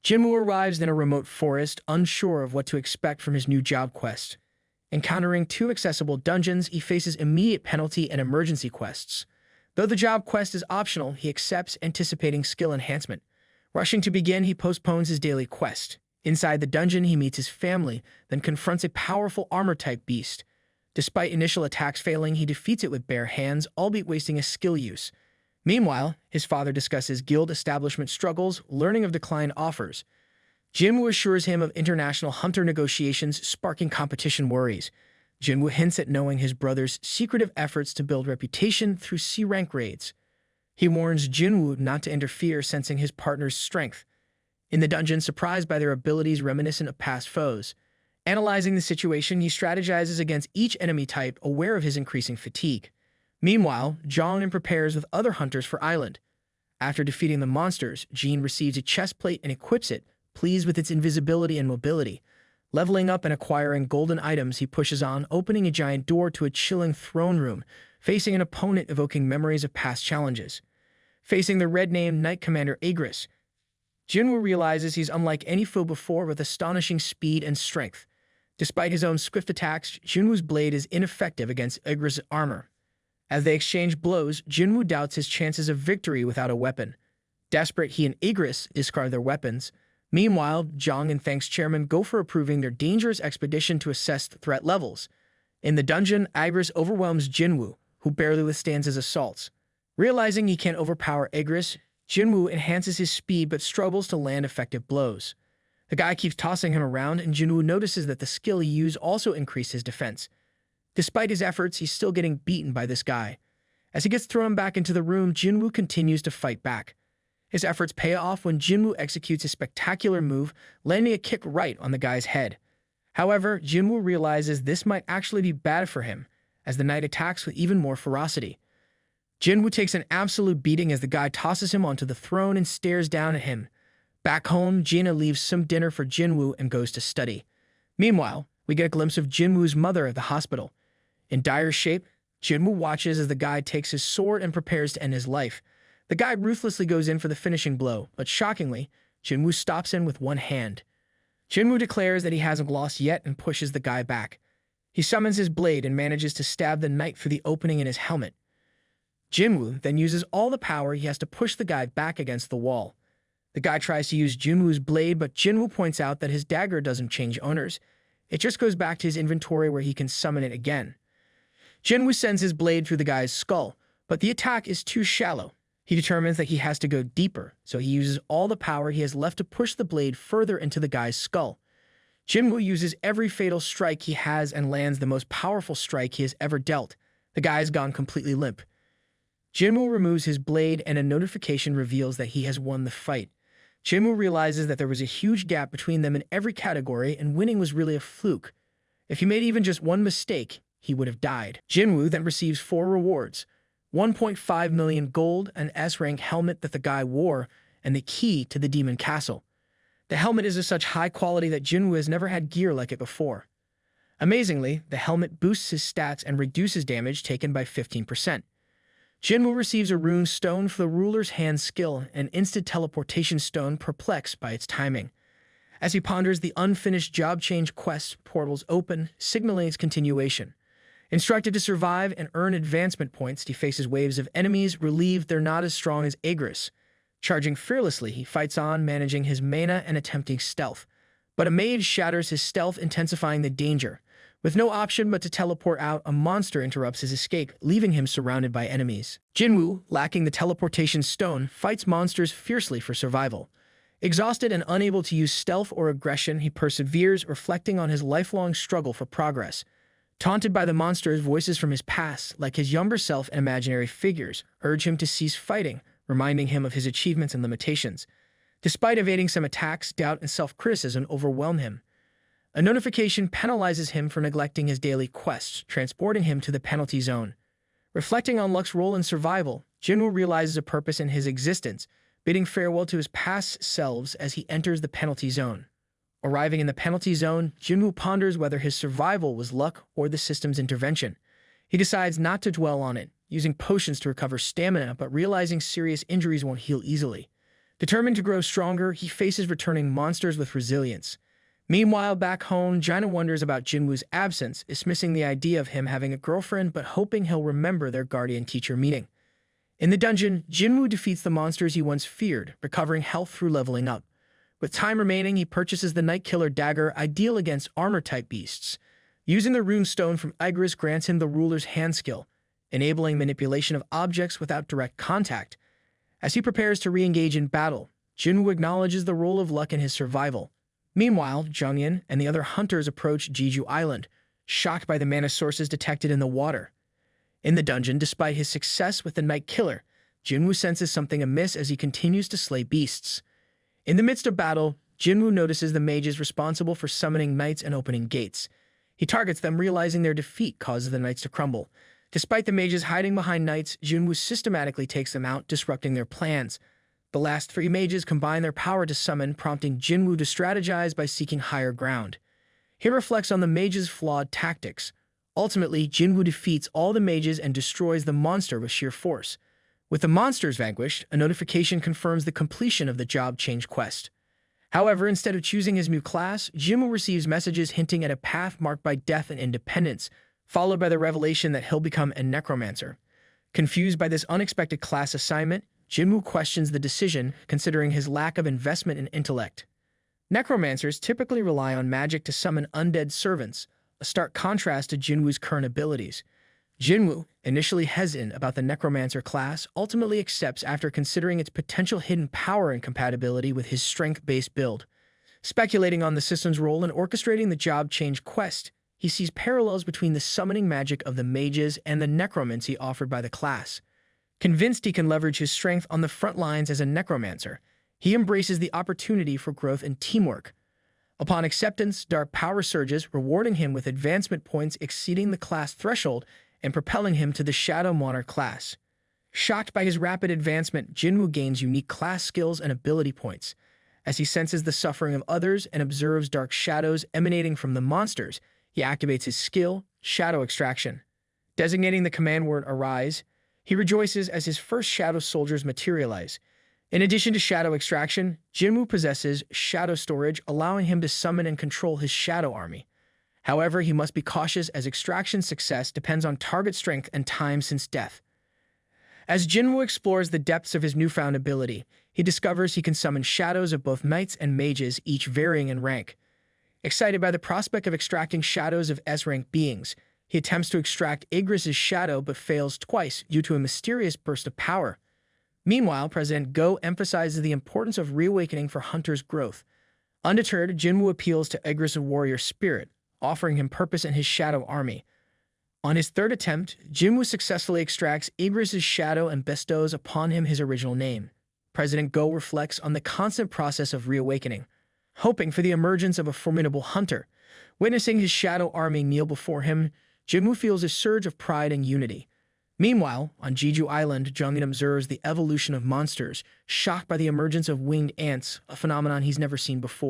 Jinwoo arrives in a remote forest, unsure of what to expect from his new job quest. Encountering two accessible dungeons, he faces immediate penalty and emergency quests. Though the job quest is optional, he accepts, anticipating skill enhancement. Rushing to begin, he postpones his daily quest. Inside the dungeon, he meets his family, then confronts a powerful armor-type beast. Despite initial attacks failing, he defeats it with bare hands, albeit wasting his skill use. Meanwhile, his father discusses guild establishment struggles, learning of decline offers. Jinwoo assures him of international hunter negotiations, sparking competition worries. Jinwoo hints at knowing his brother's secretive efforts to build reputation through C-rank raids. He warns Jinwoo not to interfere, sensing his partner's strength. In the dungeon, surprised by their abilities reminiscent of past foes. Analyzing the situation, he strategizes against each enemy type, aware of his increasing fatigue. Meanwhile, Jongin prepares with other hunters for Island. After defeating the monsters, Jean receives a chest plate and equips it, pleased with its invisibility and mobility. Leveling up and acquiring golden items, he pushes on, opening a giant door to a chilling throne room, facing an opponent evoking memories of past challenges. Facing the red-named Knight Commander Aegris, Jinwoo realizes he's unlike any foe before, with astonishing speed and strength. Despite his own swift attacks, Jinwoo's blade is ineffective against Aegris' armor. As they exchange blows, Jinwoo doubts his chances of victory without a weapon. Desperate, he and Aegris discard their weapons. Meanwhile, Jongin thanks Chairman Go for approving their dangerous expedition to assess the threat levels. In the dungeon, Aegris overwhelms Jinwoo, who barely withstands his assaults. Realizing he can't overpower Aegris, Jinwoo enhances his speed but struggles to land effective blows. The guy keeps tossing him around, and Jinwoo notices that the skill he used also increased his defense. Despite his efforts, he's still getting beaten by this guy. As he gets thrown back into the room, Jinwoo continues to fight back. His efforts pay off when Jinwoo executes a spectacular move, landing a kick right on the guy's head. However, Jinwoo realizes this might actually be bad for him, as the knight attacks with even more ferocity. Jinwoo takes an absolute beating as the guy tosses him onto the throne and stares down at him. Back home, Gina leaves some dinner for Jinwoo and goes to study. Meanwhile, we get a glimpse of Jinwoo's mother at the hospital. In dire shape, Jinwoo watches as the guy takes his sword and prepares to end his life. The guy ruthlessly goes in for the finishing blow, but shockingly, Jinwoo stops him with one hand. Jinwoo declares that he hasn't lost yet and pushes the guy back. He summons his blade and manages to stab the knight through the opening in his helmet. Jinwoo then uses all the power he has to push the guy back against the wall. The guy tries to use Jinwoo's blade, but Jinwoo points out that his dagger doesn't change owners. It just goes back to his inventory where he can summon it again. Jinwoo sends his blade through the guy's skull, but the attack is too shallow. He determines that he has to go deeper, so he uses all the power he has left to push the blade further into the guy's skull. Jinwoo uses every fatal strike he has and lands the most powerful strike he has ever dealt. The guy's gone completely limp. Jinwoo removes his blade and a notification reveals that he has won the fight. Jinwoo realizes that there was a huge gap between them in every category and winning was really a fluke. If he made even just one mistake, he would have died. Jinwoo then receives 4 rewards: 1.5 million gold, an S-rank helmet that the guy wore, and the key to the Demon Castle. The helmet is of such high quality that Jinwoo has never had gear like it before. Amazingly, the helmet boosts his stats and reduces damage taken by 15%. Jinwoo receives a rune stone for the ruler's hand skill, an instant teleportation stone, perplexed by its timing. As he ponders the unfinished job change quest, portals open, signaling its continuation. Instructed to survive and earn advancement points, he faces waves of enemies, relieved they're not as strong as Aegris. Charging fearlessly, he fights on, managing his mana and attempting stealth. But a mage shatters his stealth, intensifying the danger. With no option but to teleport out, a monster interrupts his escape, leaving him surrounded by enemies. Jinwoo, lacking the teleportation stone, fights monsters fiercely for survival. Exhausted and unable to use stealth or aggression, he perseveres, reflecting on his lifelong struggle for progress. Taunted by the monsters, voices from his past, like his younger self and imaginary figures, urge him to cease fighting, reminding him of his achievements and limitations. Despite evading some attacks, doubt and self-criticism overwhelm him. A notification penalizes him for neglecting his daily quests, transporting him to the penalty zone. Reflecting on luck's role in survival, Jinwoo realizes a purpose in his existence, bidding farewell to his past selves as he enters the penalty zone. Arriving in the penalty zone, Jinwoo ponders whether his survival was luck or the system's intervention. He decides not to dwell on it, using potions to recover stamina but realizing serious injuries won't heal easily. Determined to grow stronger, he faces returning monsters with resilience. Meanwhile, back home, Jaina wonders about Jinwoo's absence, dismissing the idea of him having a girlfriend but hoping he'll remember their guardian-teacher meeting. In the dungeon, Jinwoo defeats the monsters he once feared, recovering health through leveling up. With time remaining, he purchases the Night Killer dagger, ideal against armor-type beasts. Using the rune stone from Igris grants him the ruler's hand skill, enabling manipulation of objects without direct contact. As he prepares to re-engage in battle, Jinwoo acknowledges the role of luck in his survival. Meanwhile, Junghyun and the other hunters approach Jeju Island, shocked by the mana sources detected in the water. In the dungeon, despite his success with the Night Killer, Jinwoo senses something amiss as he continues to slay beasts. In the midst of battle, Jinwoo notices the mages responsible for summoning knights and opening gates. He targets them, realizing their defeat causes the knights to crumble. Despite the mages hiding behind knights, Jinwoo systematically takes them out, disrupting their plans. The last three mages combine their power to summon, prompting Jinwoo to strategize by seeking higher ground. He reflects on the mages' flawed tactics. Ultimately, Jinwoo defeats all the mages and destroys the monster with sheer force. With the monsters vanquished, a notification confirms the completion of the job change quest. However, instead of choosing his new class, Jinwoo receives messages hinting at a path marked by death and independence, followed by the revelation that he'll become a necromancer. Confused by this unexpected class assignment, Jinwoo questions the decision, considering his lack of investment in intellect. Necromancers typically rely on magic to summon undead servants, a stark contrast to Jinwoo's current abilities. Jinwoo, initially hesitant about the necromancer class, ultimately accepts after considering its potential hidden power and compatibility with his strength-based build. Speculating on the system's role in orchestrating the job change quest, he sees parallels between the summoning magic of the mages and the necromancy offered by the class. Convinced he can leverage his strength on the front lines as a necromancer, he embraces the opportunity for growth and teamwork. Upon acceptance, dark power surges, rewarding him with advancement points exceeding the class threshold and propelling him to the Shadow Monarch class. Shocked by his rapid advancement, Jinwoo gains unique class skills and ability points. As he senses the suffering of others and observes dark shadows emanating from the monsters, he activates his skill, Shadow Extraction. Designating the command word Arise, he rejoices as his first shadow soldiers materialize. In addition to Shadow Extraction, Jinwoo possesses Shadow Storage, allowing him to summon and control his Shadow Army. However, he must be cautious as extraction success depends on target strength and time since death. As Jinwoo explores the depths of his newfound ability, he discovers he can summon shadows of both knights and mages, each varying in rank. Excited by the prospect of extracting shadows of S-rank beings, he attempts to extract Igris' shadow but fails twice due to a mysterious burst of power. Meanwhile, President Go emphasizes the importance of reawakening for Hunter's growth. Undeterred, Jinwoo appeals to Igris' warrior spirit, offering him purpose in his shadow army. On his third attempt, Jinwoo successfully extracts Igris' shadow and bestows upon him his original name. President Go reflects on the constant process of reawakening, hoping for the emergence of a formidable hunter. Witnessing his shadow army kneel before him, Jinwoo feels a surge of pride and unity. Meanwhile, on Jeju Island, Junghyun observes the evolution of monsters, shocked by the emergence of winged ants, a phenomenon he's never seen before.